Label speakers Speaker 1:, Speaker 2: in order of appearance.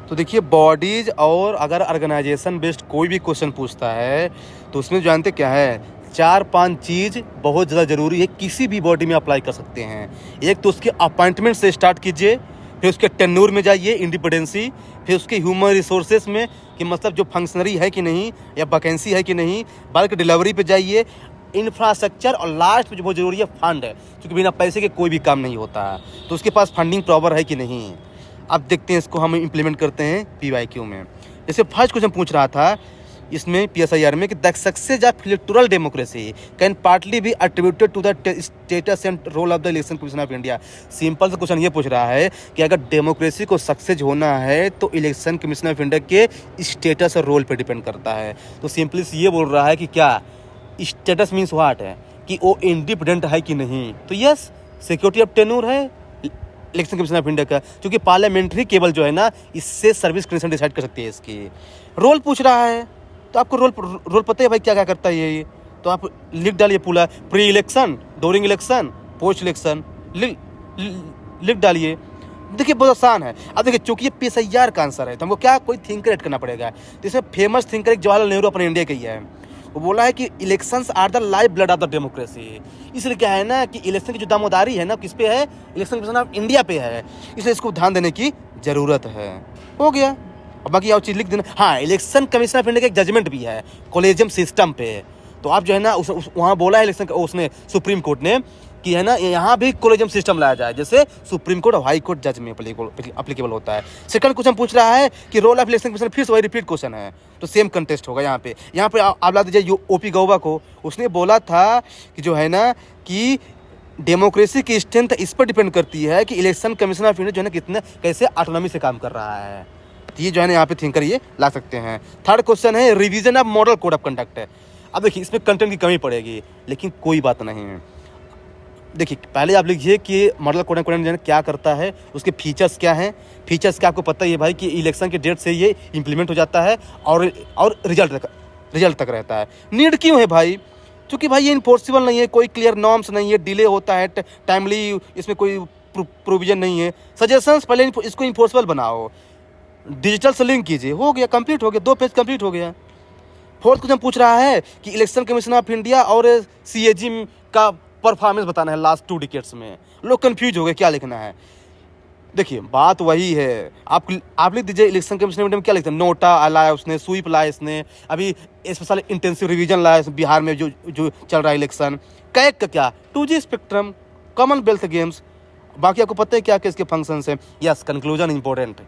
Speaker 1: तो देखिए बॉडीज और अगर ऑर्गेनाइजेशन बेस्ड कोई भी क्वेश्चन पूछता है तो उसमें जानते क्या है, 4-5 चीज़ बहुत ज़्यादा ज़रूरी है, किसी भी बॉडी में अप्लाई कर सकते हैं। एक तो उसके अपॉइंटमेंट से स्टार्ट कीजिए, फिर उसके टेन्योर में जाइए, इंडिपेंडेंसी, फिर उसके ह्यूमन रिसोर्सेज में कि मतलब जो फंक्शनरी है कि नहीं या वैकेंसी है कि नहीं, बल्क डिलीवरी पे जाइए, इंफ्रास्ट्रक्चर, और लास्ट में जो बहुत ज़रूरी है फंड है, क्योंकि बिना पैसे के कोई भी काम नहीं होता है। तो उसके पास फंडिंग प्रॉपर है कि नहीं। अब देखते हैं इसको हम इम्प्लीमेंट करते हैं PYQ में। जैसे फर्स्ट क्वेश्चन पूछ रहा था इसमें PSIR में कि the success of electoral democracy can partly be attributed to the status and role of the election commission of India. Simple सा क्वेश्चन ये पूछ रहा है कि अगर डेमोक्रेसी को सक्सेस होना है तो इलेक्शन कमीशन ऑफ इंडिया के स्टेटस और रोल पे डिपेंड करता है। तो सिंपली ये बोल रहा है कि क्या स्टेटस मीन्स व्हाट है, कि वो इंडिपेंडेंट है कि नहीं। तो यस, सिक्योरिटी ऑफ टेन्योर है इलेक्शन कमीशन ऑफ इंडिया का, क्योंकि पार्लियामेंट्री केवल जो है ना इससे सर्विस कमीशन डिसाइड कर सकती है इसकी। रोल पूछ रहा है तो आपको रोल पता है भाई क्या क्या करता है ये, तो आप लिख डालिए पूरा, pre election, during election, post election, लिख डालिए। देखिए बहुत आसान है। अब देखिए चूंकि ये PSIR का आंसर है तो हमको क्या कोई थिंकर ऐड करना पड़ेगा। तो इसमें फेमस थिंकर एक जवाहरलाल नेहरू अपने इंडिया के ही है, वो बोला है कि elections are the life blood of the democracy. इसलिए क्या है ना कि इलेक्शन की जो दामोदारी है ना किस पे है, इलेक्शन कमीशन ऑफ इंडिया पे है, इसलिए इसको ध्यान देने की जरूरत है। हो गया। अब बाकी और चीज़ लिख देना। हाँ, इलेक्शन कमीशन ऑफ इंडिया का एक जजमेंट भी है कोलेजियम सिस्टम पे। तो आप जो है ना वहाँ बोला है इलेक्शन उसने सुप्रीम कोर्ट ने कि है ना यहाँ भी कोलेजियम सिस्टम लाया जाए, जैसे सुप्रीम कोर्ट और हाई कोर्ट जज में अप्लीकेबल होता है। सेकंड क्वेश्चन पूछ रहा है कि रोल ऑफ इलेक्शन कमीशन, फिर से वही रिपीट क्वेश्चन है, तो सेम कंटेस्ट होगा यहाँ पे आप ला दीजिए OP गौबा को। उसने बोला था कि जो है ना कि डेमोक्रेसी की स्ट्रेंथ इस पर डिपेंड करती है कि इलेक्शन कमीशन ऑफ इंडिया जो है ना कितने कैसे ऑटोनॉमी से काम कर रहा है। तो ये जो है ना यहाँ पे थिंकर ये ला सकते हैं। थर्ड क्वेश्चन है revision of model code of conduct है। अब देखिए इसमें कंटेंट की कमी पड़ेगी, लेकिन कोई बात नहीं है। देखिए पहले आप लिखिए कि मॉडल कोड ऑफ कंडक्ट क्या करता है, उसके फीचर्स क्या हैं। फीचर्स क्या आपको पता ही है भाई कि इलेक्शन के डेट से ये इंप्लीमेंट हो जाता है और रिजल्ट तक रहता है। नीड क्यों है भाई, क्योंकि भाई ये इन्फोर्सिबल नहीं है, कोई क्लियर नॉर्म्स नहीं है, डिले होता है, टाइमली इसमें कोई प्रोविजन नहीं है। सजेशंस पहले इसको इन्फोर्सिबल बनाओ, डिजिटल से लिंक कीजिए, हो गया, कंप्लीट हो गया, 2 पेज कंप्लीट हो गया। फोर्थ क्वेश्चन पूछ रहा है कि इलेक्शन कमीशन ऑफ इंडिया और CAG का परफॉर्मेंस बताना है लास्ट 2 डिकेड्स में। लोग कंफ्यूज हो गए क्या लिखना है। देखिए बात वही है, आप लिख दीजिए इलेक्शन कमीशन ऑफ इंडिया में क्या लिखते हैं, नोटा लाया उसने, स्वीप लाया इसने, अभी स्पेशल इंटेंसिव रिवीजन लाया बिहार में जो चल रहा है इलेक्शन, कैक का क्या 2G स्पेक्ट्रम, कॉमनवेल्थ गेम्स। बाकी आपको पता है क्या क्या इसके फंक्शंस हैं। यस, कंक्लूजन इंपॉर्टेंट है।